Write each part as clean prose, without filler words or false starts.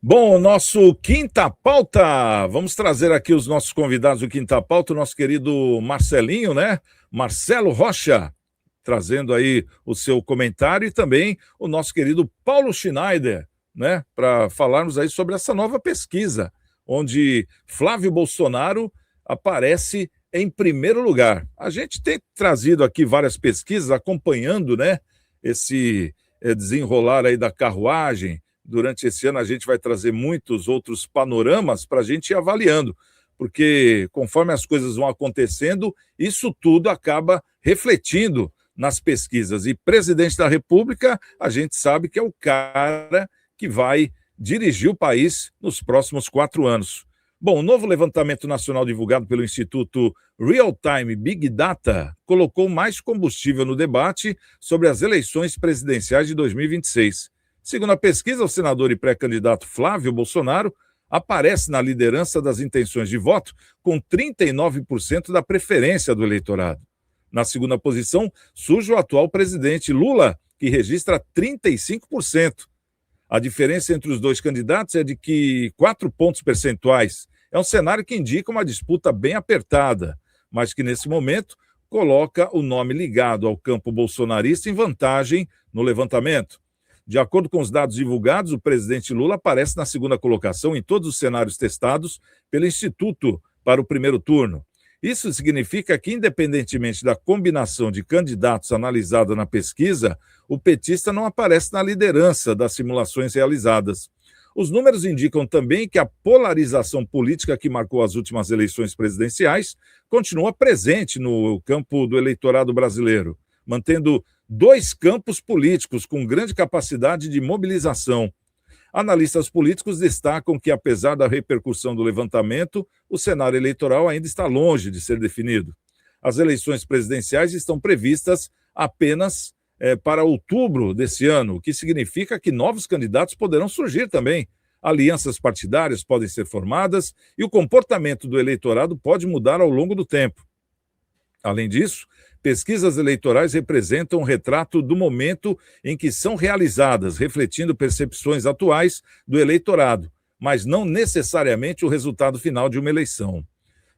Bom, o nosso Quinta Pauta, vamos trazer aqui os nossos convidados do Quinta Pauta, o nosso querido Marcelinho, né? Marcelo Rocha, trazendo aí o seu comentário, e também o nosso querido Paulo Schneider, né? Para falarmos aí sobre essa nova pesquisa, onde Flávio Bolsonaro aparece em primeiro lugar. A gente tem trazido aqui várias pesquisas acompanhando, né? Esse desenrolar aí da carruagem. Durante esse ano a gente vai trazer muitos outros panoramas para a gente ir avaliando, porque conforme as coisas vão acontecendo, isso tudo acaba refletindo nas pesquisas. E presidente da República, a gente sabe que é o cara que vai dirigir o país nos próximos 4 anos. Bom, o novo levantamento nacional divulgado pelo Instituto Real Time Big Data colocou mais combustível no debate sobre as eleições presidenciais de 2026. Segundo a pesquisa, o senador e pré-candidato Flávio Bolsonaro aparece na liderança das intenções de voto com 39% da preferência do eleitorado. Na segunda posição, surge o atual presidente Lula, que registra 35%. A diferença entre os dois candidatos é de que 4 pontos percentuais. É um cenário que indica uma disputa bem apertada, mas que nesse momento coloca o nome ligado ao campo bolsonarista em vantagem no levantamento. De acordo com os dados divulgados, o presidente Lula aparece na segunda colocação em todos os cenários testados pelo Instituto para o primeiro turno. Isso significa que, independentemente da combinação de candidatos analisada na pesquisa, o petista não aparece na liderança das simulações realizadas. Os números indicam também que a polarização política que marcou as últimas eleições presidenciais continua presente no campo do eleitorado brasileiro, mantendo 2 campos políticos com grande capacidade de mobilização. Analistas políticos destacam que, apesar da repercussão do levantamento, o cenário eleitoral ainda está longe de ser definido. As eleições presidenciais estão previstas apenas para outubro desse ano, o que significa que novos candidatos poderão surgir também. Alianças partidárias podem ser formadas e o comportamento do eleitorado pode mudar ao longo do tempo. Além disso, pesquisas eleitorais representam um retrato do momento em que são realizadas, refletindo percepções atuais do eleitorado, mas não necessariamente o resultado final de uma eleição.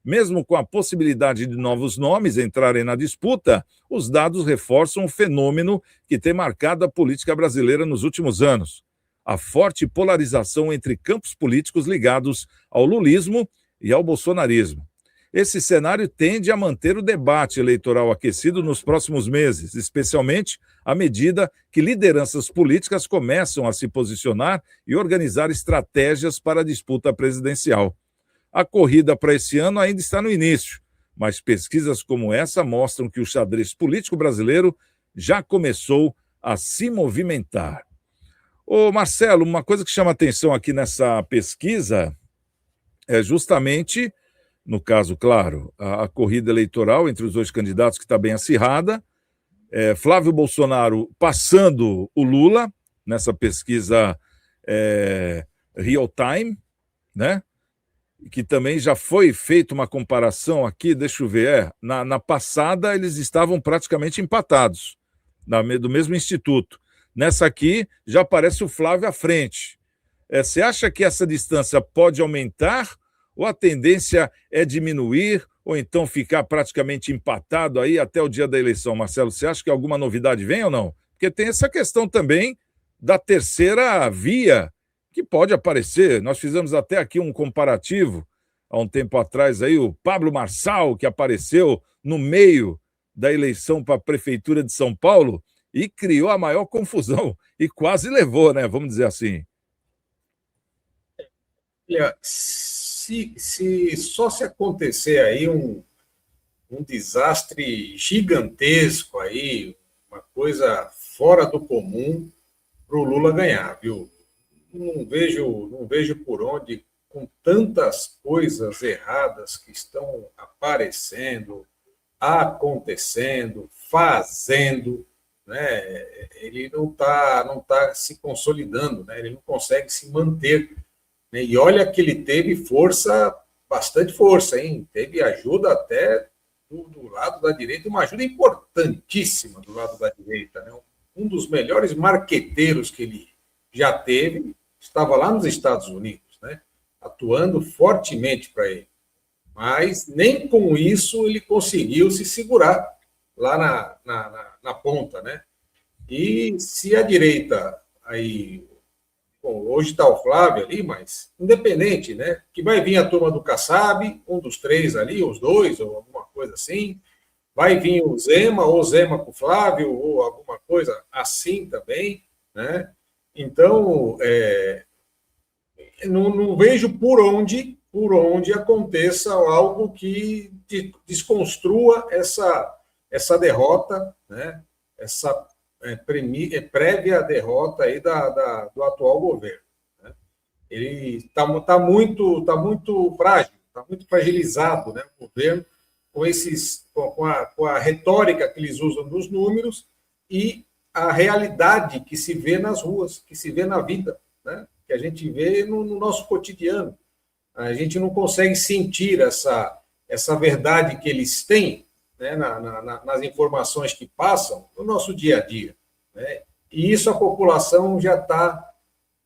Mesmo com a possibilidade de novos nomes entrarem na disputa, os dados reforçam o fenômeno que tem marcado a política brasileira nos últimos anos: a forte polarização entre campos políticos ligados ao lulismo e ao bolsonarismo. Esse cenário tende a manter o debate eleitoral aquecido nos próximos meses, especialmente à medida que lideranças políticas começam a se posicionar e organizar estratégias para a disputa presidencial. A corrida para esse ano ainda está no início, mas pesquisas como essa mostram que o xadrez político brasileiro já começou a se movimentar. Ô Marcelo, uma coisa que chama atenção aqui nessa pesquisa é justamente, no caso, claro, a corrida eleitoral entre os dois candidatos, que está bem acirrada. Flávio Bolsonaro passando o Lula nessa pesquisa real time, né? Que também já foi feita uma comparação aqui, deixa eu ver, na passada eles estavam praticamente empatados, do mesmo instituto. Nessa aqui já aparece o Flávio à frente. Você acha que essa distância pode aumentar ou a tendência é diminuir, ou então ficar praticamente empatado aí até o dia da eleição? Marcelo, você acha que alguma novidade vem ou não? Porque tem essa questão também da terceira via, que pode aparecer. Nós fizemos até aqui um comparativo, há um tempo atrás, aí, o Pablo Marçal, que apareceu no meio da eleição para a Prefeitura de São Paulo e criou a maior confusão, e quase levou, né? Vamos dizer assim. Olha, se só se acontecer aí um desastre gigantesco aí, uma coisa fora do comum para o Lula ganhar, viu? Não vejo por onde, com tantas coisas erradas que estão aparecendo, acontecendo, fazendo, né? Ele não tá se consolidando, né? Ele não consegue se manter, né? E olha que ele teve força, bastante força, hein? Teve ajuda até do lado da direita, uma ajuda importantíssima do lado da direita, né? Um dos melhores marqueteiros que ele já teve estava lá nos Estados Unidos, né? Atuando fortemente para ele. Mas nem com isso ele conseguiu se segurar lá na ponta, né? E se a direita aí, bom, hoje está o Flávio ali, mas independente, né? Que vai vir a turma do Kassab, um dos três ali, os dois, ou alguma coisa assim. Vai vir o Zema, ou Zema com o Flávio, ou alguma coisa assim também, né? Então, não vejo por onde aconteça algo que desconstrua essa derrota, né? Essa prévia derrota aí do atual governo, né? Ele está muito frágil, está muito fragilizado, né, o governo, com a retórica que eles usam nos números e a realidade que se vê nas ruas, que se vê na vida, né? Que a gente vê no nosso cotidiano. A gente não consegue sentir essa verdade que eles têm, né, nas informações que passam no nosso dia a dia, né? E isso a população já está,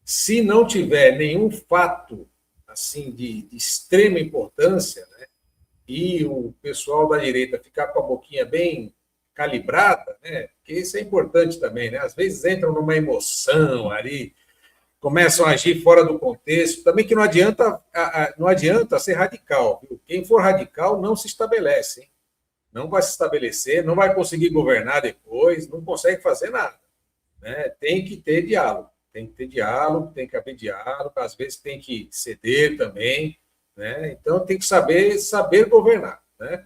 se não tiver nenhum fato assim de extrema importância, né, e o pessoal da direita ficar com a boquinha bem calibrada, né, porque isso é importante também, né? Às vezes entram numa emoção ali, começam a agir fora do contexto, também que não adianta ser radical, viu? Quem for radical não se estabelece, hein? Não vai se estabelecer, não vai conseguir governar depois, não consegue fazer nada, né? Tem que ter diálogo, tem que haver diálogo, às vezes tem que ceder também, né? Então tem que saber governar, né?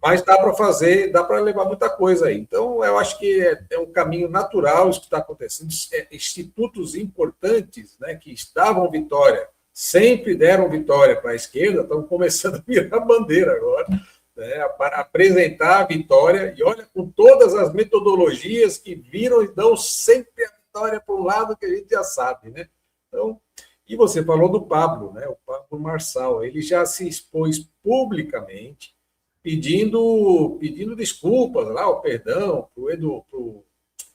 Mas dá para fazer, dá para levar muita coisa aí. Então eu acho que é um caminho natural isso que está acontecendo. Institutos importantes, né, que davam vitória, sempre deram vitória para a esquerda, estão começando a virar bandeira agora, né, para apresentar a vitória, e olha, com todas as metodologias que viram e dão sempre a vitória para um lado que a gente já sabe, né? Então, e você falou do Pablo, né? O Pablo Marçal, ele já se expôs publicamente, pedindo desculpas lá, o perdão para o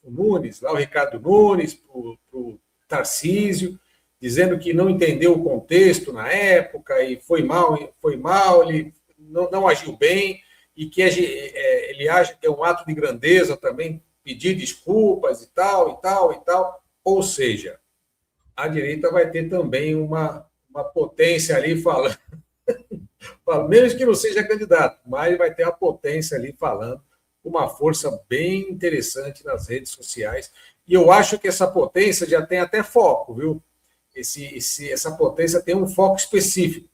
Nunes, lá o Ricardo Nunes, para o Tarcísio, dizendo que não entendeu o contexto na época e foi mal, ele não agiu bem, e que ele acha que é um ato de grandeza também pedir desculpas e tal, e tal, e tal. Ou seja, a direita vai ter também uma potência ali falando, menos que não seja candidato, mas vai ter a potência ali falando, uma força bem interessante nas redes sociais. E eu acho que essa potência já tem até foco, viu? Essa potência tem um foco específico.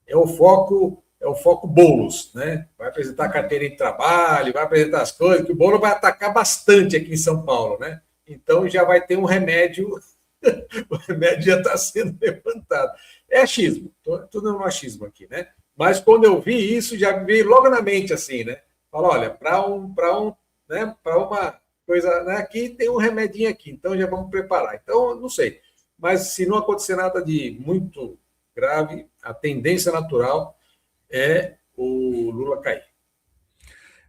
É o foco Boulos, né? Vai apresentar carteira de trabalho, vai apresentar as coisas, que o Boulos vai atacar bastante aqui em São Paulo, né? Então já vai ter um remédio, o remédio já está sendo levantado. É achismo, estou dando um achismo aqui, né? Mas quando eu vi isso, já veio logo na mente assim, né? Fala, olha, para uma coisa, né, aqui tem um remedinho aqui, então já vamos preparar. Então, não sei. Mas se não acontecer nada de muito grave, a tendência natural é o Lula cair.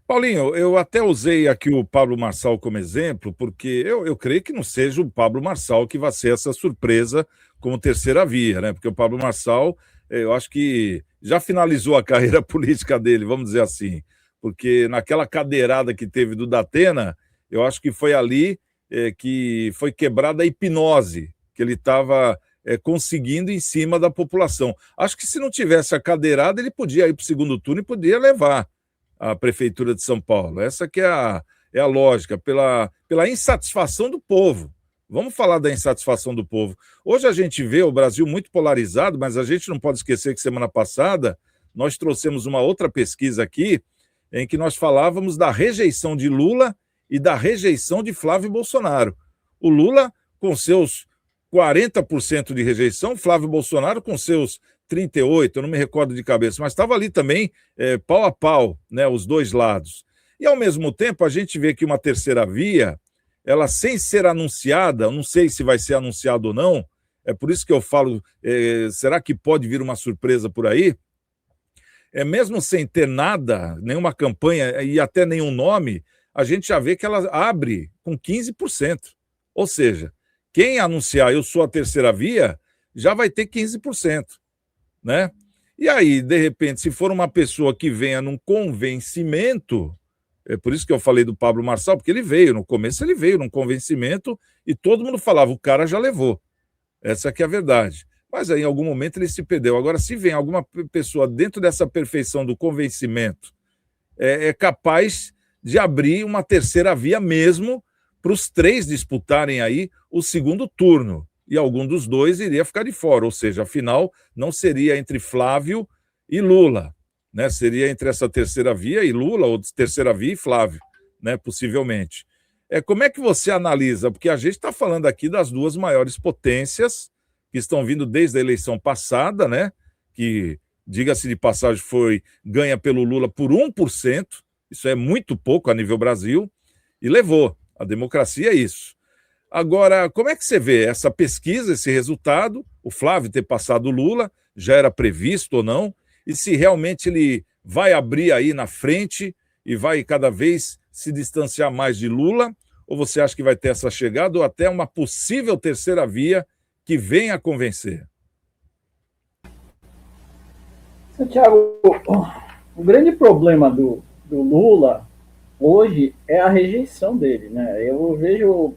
Paulinho, eu até usei aqui o Pablo Marçal como exemplo, porque eu creio que não seja o Pablo Marçal que vai ser essa surpresa como terceira via, né? Porque o Pablo Marçal, eu acho que já finalizou a carreira política dele, vamos dizer assim, porque naquela cadeirada que teve do Datena, eu acho que foi ali que foi quebrada a hipnose que ele estava conseguindo em cima da população. Acho que se não tivesse a cadeirada, ele podia ir para o segundo turno e podia levar a Prefeitura de São Paulo. Essa que é a lógica, pela insatisfação do povo. Vamos falar da insatisfação do povo. Hoje a gente vê o Brasil muito polarizado, mas a gente não pode esquecer que semana passada nós trouxemos uma outra pesquisa aqui em que nós falávamos da rejeição de Lula e da rejeição de Flávio Bolsonaro. O Lula com seus 40% de rejeição, Flávio Bolsonaro com seus 38%, eu não me recordo de cabeça, mas estava ali também pau a pau, né, os dois lados. E, ao mesmo tempo, a gente vê que uma terceira via, ela sem ser anunciada, não sei se vai ser anunciado ou não, é por isso que eu falo, será que pode vir uma surpresa por aí? Mesmo sem ter nada, nenhuma campanha e até nenhum nome, a gente já vê que ela abre com 15%. Ou seja, quem anunciar eu sou a terceira via, já vai ter 15%, né? E aí, de repente, se for uma pessoa que venha num convencimento, é por isso que eu falei do Pablo Marçal, porque ele veio, no começo ele veio num convencimento e todo mundo falava, o cara já levou. Essa aqui é a verdade. Mas aí, em algum momento ele se perdeu. Agora, se vem alguma pessoa dentro dessa perfeição do convencimento, é capaz de abrir uma terceira via mesmo para os três disputarem aí o segundo turno. E algum dos dois iria ficar de fora, ou seja, afinal, não seria entre Flávio e Lula, né? Seria entre essa terceira via e Lula, ou terceira via e Flávio, né? Possivelmente. Como é que você analisa? Porque a gente está falando aqui das duas maiores potências que estão vindo desde a eleição passada, né? Que, diga-se de passagem, foi ganha pelo Lula por 1%, isso é muito pouco a nível Brasil, e levou. A democracia é isso. Agora, como é que você vê essa pesquisa, esse resultado, o Flávio ter passado o Lula, já era previsto ou não, e se realmente ele vai abrir aí na frente e vai cada vez se distanciar mais de Lula, ou você acha que vai ter essa chegada ou até uma possível terceira via que venha a convencer? Santiago, o grande problema do Lula hoje é a rejeição dele, né? Eu vejo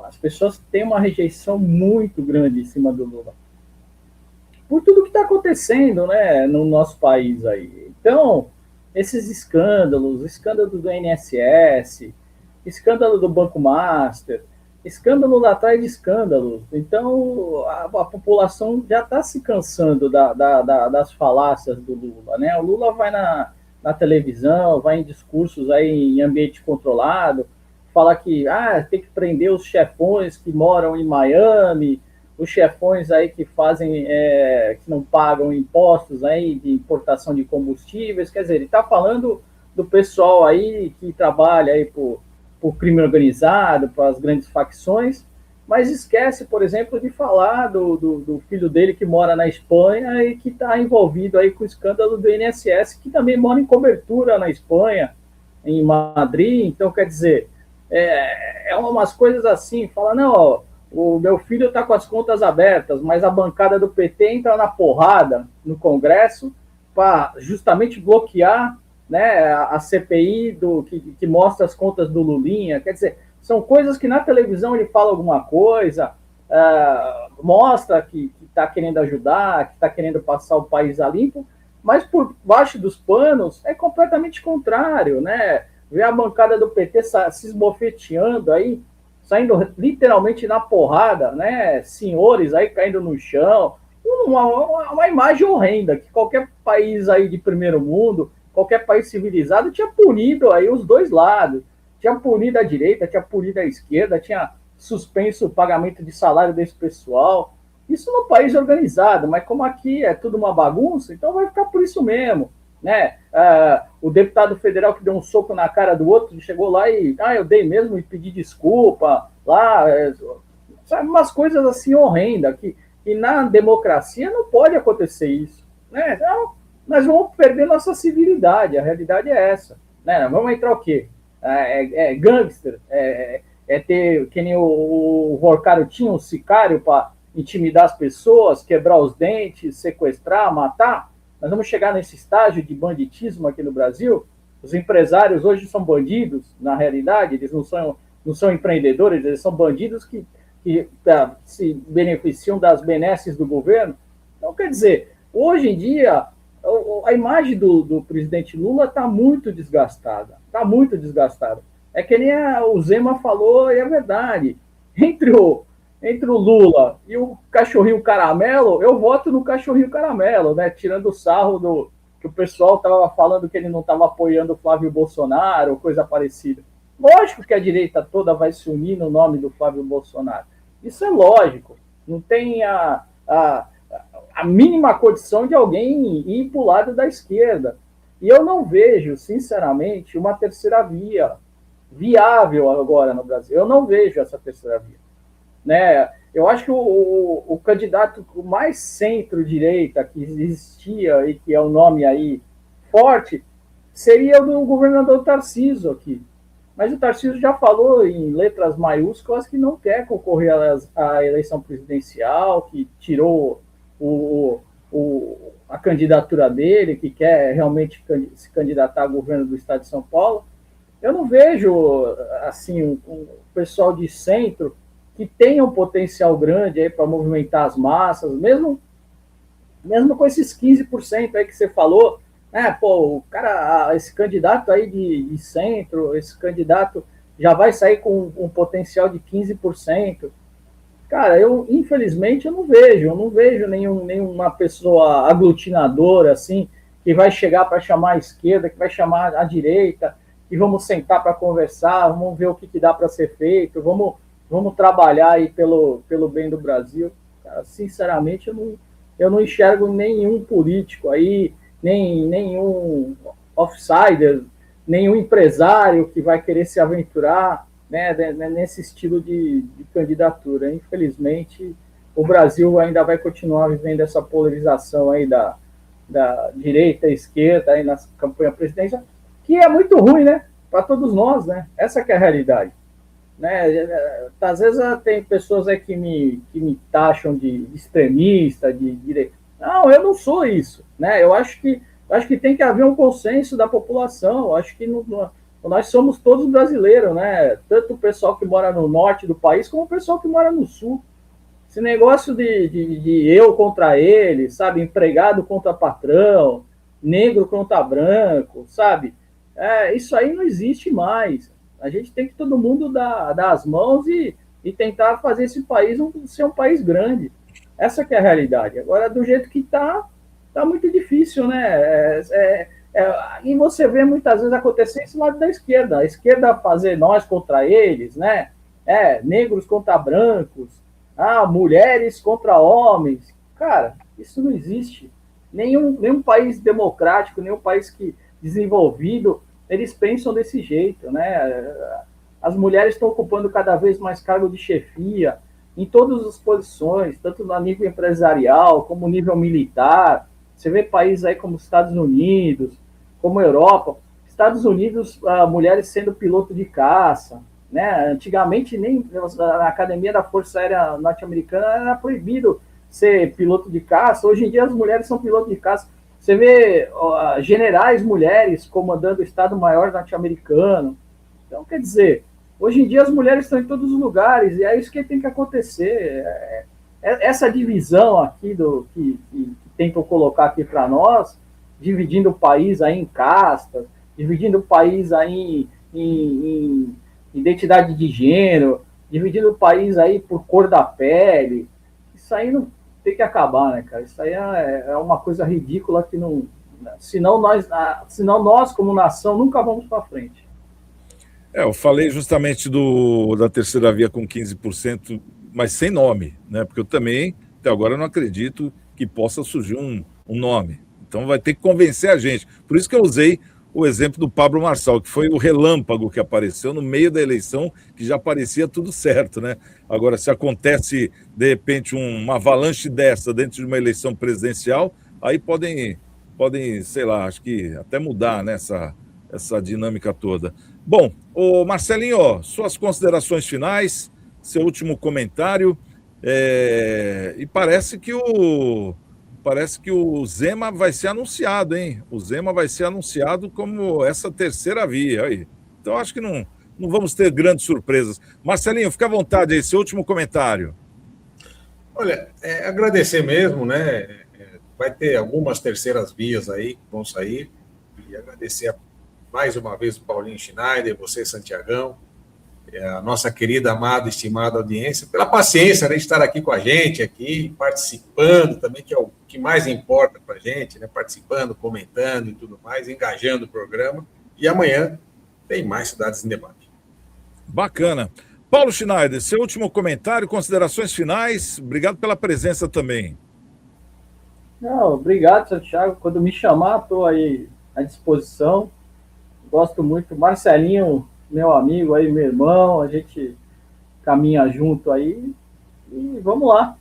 as pessoas têm uma rejeição muito grande em cima do Lula por tudo que está acontecendo, né, no nosso país aí. Então, esses escândalos, escândalo do INSS, escândalo do Banco Master, escândalo lá atrás de escândalos. Então, a população já está se cansando das falácias do Lula, né? O Lula vai na televisão, vai em discursos aí em ambiente controlado, fala que tem que prender os chefões que moram em Miami, os chefões aí que fazem, que não pagam impostos aí de importação de combustíveis. Quer dizer, ele está falando do pessoal aí que trabalha aí por crime organizado, para as grandes facções, mas esquece, por exemplo, de falar do filho dele que mora na Espanha e que está envolvido aí com o escândalo do INSS, que também mora em cobertura na Espanha, em Madrid. Então, quer dizer, umas coisas assim, fala, não, ó, o meu filho está com as contas abertas, mas a bancada do PT entra na porrada no Congresso para justamente bloquear, né, a CPI que mostra as contas do Lulinha. Quer dizer, são coisas que na televisão ele fala alguma coisa, mostra que está querendo ajudar, que está querendo passar o país a limpo, mas por baixo dos panos é completamente contrário, né? Ver a bancada do PT se esbofeteando aí, saindo literalmente na porrada, né? Senhores aí caindo no chão, uma imagem horrenda que qualquer país aí de primeiro mundo, qualquer país civilizado tinha punido aí os dois lados, tinha punido a direita, tinha punido a esquerda, tinha suspenso o pagamento de salário desse pessoal. Isso num país organizado, mas como aqui é tudo uma bagunça, então vai ficar por isso mesmo, né? O deputado federal que deu um soco na cara do outro, chegou lá e, eu dei mesmo e pedi desculpa, lá, sabe, umas coisas assim horrendas, que na democracia não pode acontecer isso, né? Então, nós vamos perder nossa civilidade, a realidade é essa, né? Vamos entrar o quê? Gangster, ter, que nem o Horcaro tinha, um sicário para intimidar as pessoas, quebrar os dentes, sequestrar, matar. Nós vamos chegar nesse estágio de banditismo aqui no Brasil. Os empresários hoje são bandidos, na realidade, eles não são empreendedores, eles são bandidos que se beneficiam das benesses do governo. Então, quer dizer, hoje em dia, a imagem do presidente Lula está muito desgastada. Está muito desgastada. É que nem o Zema falou, e é verdade. Entre o Lula e o cachorrinho caramelo, eu voto no cachorrinho caramelo, né? Tirando o sarro que o pessoal estava falando que ele não estava apoiando o Flávio Bolsonaro ou coisa parecida. Lógico que a direita toda vai se unir no nome do Flávio Bolsonaro. Isso é lógico. Não tem a mínima condição de alguém ir para o lado da esquerda. E eu não vejo, sinceramente, uma terceira via viável agora no Brasil. Eu não vejo essa terceira via, né? Eu acho que o candidato mais centro-direita que existia e que é o nome aí forte seria o do governador Tarcísio aqui. Mas o Tarcísio já falou em letras maiúsculas que não quer concorrer à eleição presidencial, que tirou a candidatura dele, que quer realmente se candidatar ao governo do estado de São Paulo. Eu não vejo assim um pessoal de centro que tenha um potencial grande aí para movimentar as massas, mesmo com esses 15% aí que você falou, né? Pô, o cara, esse candidato aí de centro, esse candidato já vai sair com um potencial de 15%. Cara, infelizmente eu não vejo nenhuma pessoa aglutinadora assim que vai chegar para chamar a esquerda, que vai chamar a direita, que vamos sentar para conversar, vamos ver o que dá para ser feito, vamos trabalhar aí pelo bem do Brasil. Cara, sinceramente, eu não enxergo nenhum político aí, nenhum outsider, nenhum empresário que vai querer se aventurar, né, nesse estilo de candidatura. Infelizmente, o Brasil ainda vai continuar vivendo essa polarização aí da direita e esquerda aí na campanha presidencial, que é muito ruim, né, para todos nós, né? Essa que é a realidade. Né? Às vezes tem pessoas aí que me taxam de extremista, de direita. Não, eu não sou isso, né? Eu acho que tem que haver um consenso da população. Eu acho que nós somos todos brasileiros, né? Tanto o pessoal que mora no norte do país como o pessoal que mora no sul. Esse negócio de eu contra ele, sabe? Empregado contra patrão, negro contra branco, sabe? Isso aí não existe mais. A gente tem que todo mundo dar as mãos e tentar fazer esse país ser um país grande. Essa que é a realidade. Agora, do jeito que tá muito difícil, né? E você vê muitas vezes acontecer isso lado da esquerda. A esquerda fazer nós contra eles, né? Negros contra brancos, mulheres contra homens. Cara, isso não existe. Nenhum país democrático, nenhum país desenvolvido, eles pensam desse jeito, né? As mulheres estão ocupando cada vez mais cargo de chefia em todas as posições, tanto no nível empresarial como no nível militar. Você vê países aí como Estados Unidos, como Europa. Estados Unidos, mulheres sendo piloto de caça, né? Antigamente, nem na academia da Força Aérea Norte-Americana era proibido ser piloto de caça. Hoje em dia as mulheres são pilotos de caça. Você vê generais mulheres comandando o Estado-Maior norte-americano. Então, quer dizer, hoje em dia as mulheres estão em todos os lugares, e é isso que tem que acontecer. Essa divisão aqui que tentam colocar aqui para nós, dividindo o país aí em castas, dividindo o país aí em identidade de gênero, dividindo o país aí por cor da pele, isso aí não tem que acabar, né, cara? Isso aí é uma coisa ridícula que não... Senão nós, como nação, nunca vamos para frente. Eu falei justamente da terceira via com 15%, mas sem nome, né? Porque eu também, até agora, não acredito que possa surgir um nome. Então vai ter que convencer a gente. Por isso que eu usei o exemplo do Pablo Marçal, que foi o relâmpago que apareceu no meio da eleição, que já parecia tudo certo, né? Agora, se acontece, de repente, uma avalanche dessa dentro de uma eleição presidencial, aí podem sei lá, acho que até mudar, né, essa dinâmica toda. Bom, ô Marcelinho, suas considerações finais, seu último comentário, e parece que o Zema vai ser anunciado, hein? O Zema vai ser anunciado como essa terceira via aí. Então, acho que não vamos ter grandes surpresas. Marcelinho, fica à vontade aí, seu último comentário. Olha, agradecer mesmo, né? Vai ter algumas terceiras vias aí que vão sair. E agradecer mais uma vez o Paulinho Schneider, você, Santiagão, a nossa querida, amada, estimada audiência, pela paciência, né, de estar aqui com a gente, aqui, participando também, que é o que mais importa para a gente, né, participando, comentando e tudo mais, engajando o programa. E amanhã tem mais Cidades em Debate. Bacana. Paulo Schneider, seu último comentário, considerações finais. Obrigado pela presença também. Não, obrigado, Santiago. Quando me chamar, estou aí à disposição. Gosto muito. Marcelinho, meu amigo aí, meu irmão, a gente caminha junto aí e vamos lá.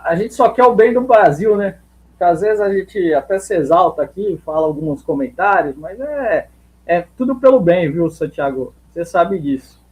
A gente só quer o bem do Brasil, né? Porque às vezes a gente até se exalta aqui, fala alguns comentários, mas é tudo pelo bem, viu, Santiago? Você sabe disso.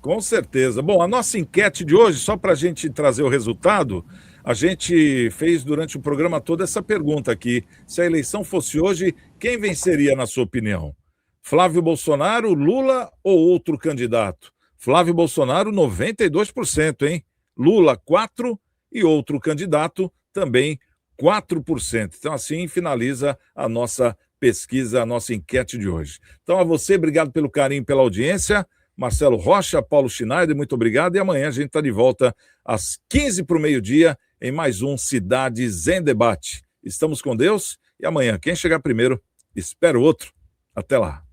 Com certeza. Bom, a nossa enquete de hoje, só para a gente trazer o resultado, A gente fez durante o programa todo essa pergunta aqui. Se a eleição fosse hoje, quem venceria, na sua opinião? Flávio Bolsonaro, Lula ou outro candidato? Flávio Bolsonaro, 92%, hein? Lula, 4%, e outro candidato também 4%. Então, assim finaliza a nossa pesquisa, a nossa enquete de hoje. Então, a você, obrigado pelo carinho, pela audiência. Marcelo Rocha, Paulo Schneider, muito obrigado. E amanhã a gente está de volta às 15 para o meio-dia em mais um Cidades em Debate. Estamos com Deus e amanhã, quem chegar primeiro, espera o outro. Até lá.